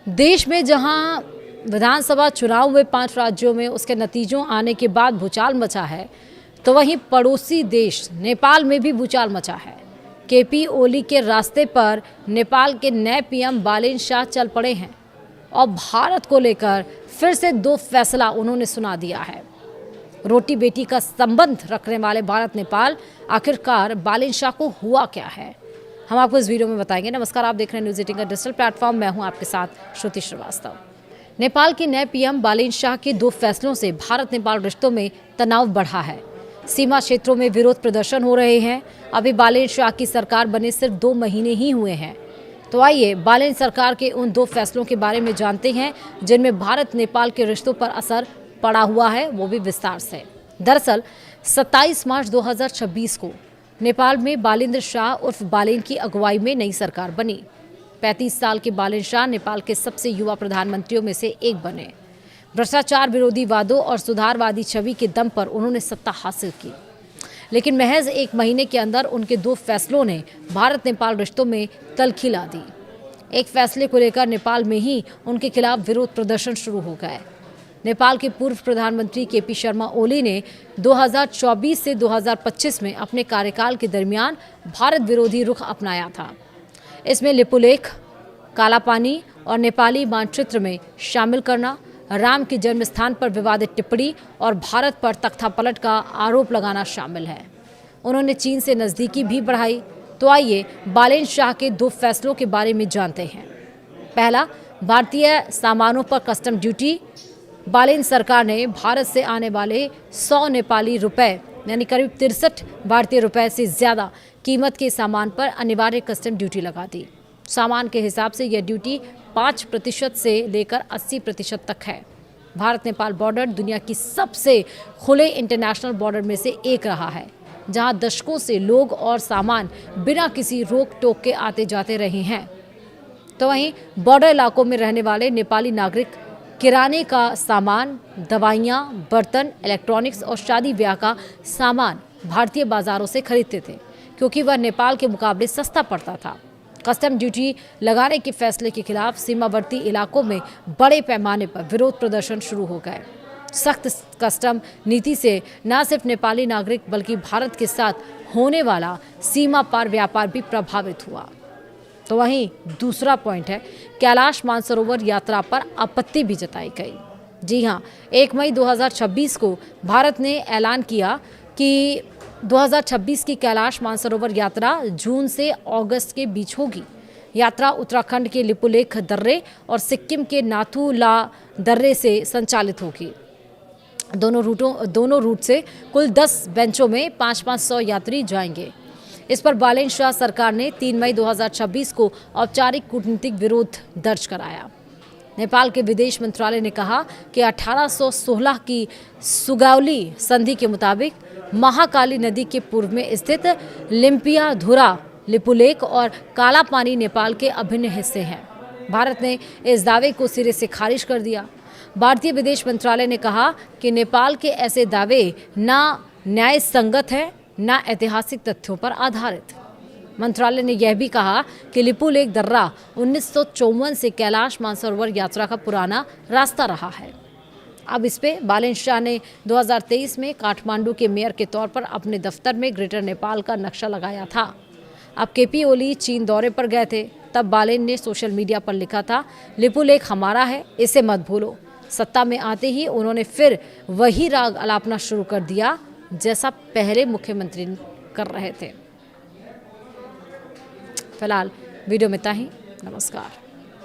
देश में जहां विधानसभा चुनाव हुए 5 राज्यों में, उसके नतीजों आने के बाद भूचाल मचा है, तो वहीं पड़ोसी देश नेपाल में भी भूचाल मचा है। केपी ओली के रास्ते पर नेपाल के नए पीएम बालेन शाह चल पड़े हैं और भारत को लेकर फिर से 2 फैसला उन्होंने सुना दिया है। रोटी बेटी का संबंध रखने वाले भारत नेपाल, आखिरकार बालेन शाह को हुआ क्या है, हम आपको इस वीडियो में बताएंगे। नमस्कार, आप देख रहे हैं न्यूज़ 18 का डिजिटल प्लेटफॉर्म। मैं हूं आपके साथ श्रुति श्रीवास्तव। नेपाल के नए पीएम बालेन शाह के 2 फैसलों से भारत नेपाल रिश्तों में तनाव बढ़ा है। सीमा क्षेत्रों में विरोध प्रदर्शन हो रहे हैं। अभी बालेन शाह की सरकार बने सिर्फ 2 महीने ही हुए हैं। तो आइए बालेन सरकार के उन 2 फैसलों के बारे में जानते हैं जिनमें भारत नेपाल के रिश्तों पर असर पड़ा हुआ है, वो भी विस्तार से। दरअसल 27 मार्च 2026 को नेपाल में बालेन्द्र शाह उर्फ बालेन की अगुवाई में नई सरकार बनी। 35 साल के बालेन शाह नेपाल के सबसे युवा प्रधानमंत्रियों में से एक बने। भ्रष्टाचार विरोधी वादों और सुधारवादी छवि के दम पर उन्होंने सत्ता हासिल की, लेकिन महज 1 महीने के अंदर उनके 2 फैसलों ने भारत नेपाल रिश्तों में तलखी ला दी। एक फैसले को लेकर नेपाल में ही उनके खिलाफ विरोध प्रदर्शन शुरू हो गए। नेपाल के पूर्व प्रधानमंत्री केपी शर्मा ओली ने 2024 से 2025 में अपने कार्यकाल के दरमियान भारत विरोधी रुख अपनाया था। इसमें लिपुलेख, कालापानी और नेपाली मानचित्र में शामिल करना, राम के जन्म स्थान पर विवादित टिप्पणी और भारत पर तख्तापलट का आरोप लगाना शामिल है। उन्होंने चीन से नज़दीकी भी बढ़ाई। तो आइए बालेन शाह के 2 फैसलों के बारे में जानते हैं। पहला, भारतीय सामानों पर कस्टम ड्यूटी। बालेन सरकार ने भारत से आने वाले 100 नेपाली रुपए यानी करीब 63 भारतीय रुपए से ज़्यादा कीमत के सामान पर अनिवार्य कस्टम ड्यूटी लगा दी। सामान के हिसाब से यह ड्यूटी 5% से लेकर 80% तक है। भारत नेपाल बॉर्डर दुनिया की सबसे खुले इंटरनेशनल बॉर्डर में से एक रहा है, जहां दशकों से लोग और सामान बिना किसी रोक टोक के आते जाते रहे हैं। तो वहीं बॉर्डर इलाकों में रहने वाले नेपाली नागरिक किराने का सामान, दवाइयाँ, बर्तन, इलेक्ट्रॉनिक्स और शादी ब्याह का सामान भारतीय बाजारों से खरीदते थे, क्योंकि वह नेपाल के मुकाबले सस्ता पड़ता था। कस्टम ड्यूटी लगाने के फैसले के खिलाफ सीमावर्ती इलाकों में बड़े पैमाने पर विरोध प्रदर्शन शुरू हो गए। सख्त कस्टम नीति से न सिर्फ नेपाली नागरिक बल्कि भारत के साथ होने वाला सीमा पार व्यापार भी प्रभावित हुआ। तो वहीं दूसरा पॉइंट है, कैलाश मानसरोवर यात्रा पर आपत्ति भी जताई गई। जी हां, 1 मई 2026 को भारत ने ऐलान किया कि 2026 की कैलाश मानसरोवर यात्रा जून से अगस्त के बीच होगी। यात्रा उत्तराखंड के लिपुलेख दर्रे और सिक्किम के नाथुला दर्रे से संचालित होगी। दोनों रूट से कुल 10 बेंचों में 500 यात्री जाएंगे। इस पर बालेन शाह सरकार ने 3 मई 2026 को औपचारिक कूटनीतिक विरोध दर्ज कराया। नेपाल के विदेश मंत्रालय ने कहा कि 1816 की सुगौली संधि के मुताबिक महाकाली नदी के पूर्व में स्थित लिम्पियाधुरा, लिपुलेख और कालापानी नेपाल के अभिन्न हिस्से हैं। भारत ने इस दावे को सिरे से खारिज कर दिया। भारतीय विदेश मंत्रालय ने कहा कि नेपाल के ऐसे दावे न न्याय संगत हैं न ऐतिहासिक तथ्यों पर आधारित। मंत्रालय ने यह भी कहा कि लिपुलेख दर्रा 1954 से कैलाश मानसरोवर यात्रा का पुराना रास्ता रहा है। अब इस पे बालेन शाह ने 2023 में काठमांडू के मेयर के तौर पर अपने दफ्तर में ग्रेटर नेपाल का नक्शा लगाया था। अब केपी ओली चीन दौरे पर गए थे, तब बालेन ने सोशल मीडिया पर लिखा था, लिपुलेख हमारा है, इसे मत भूलो। सत्ता में आते ही उन्होंने फिर वही राग अलापना शुरू कर दिया जैसा पहले मुख्यमंत्री कर रहे थे। फिलहाल वीडियो में इतना ही। नमस्कार।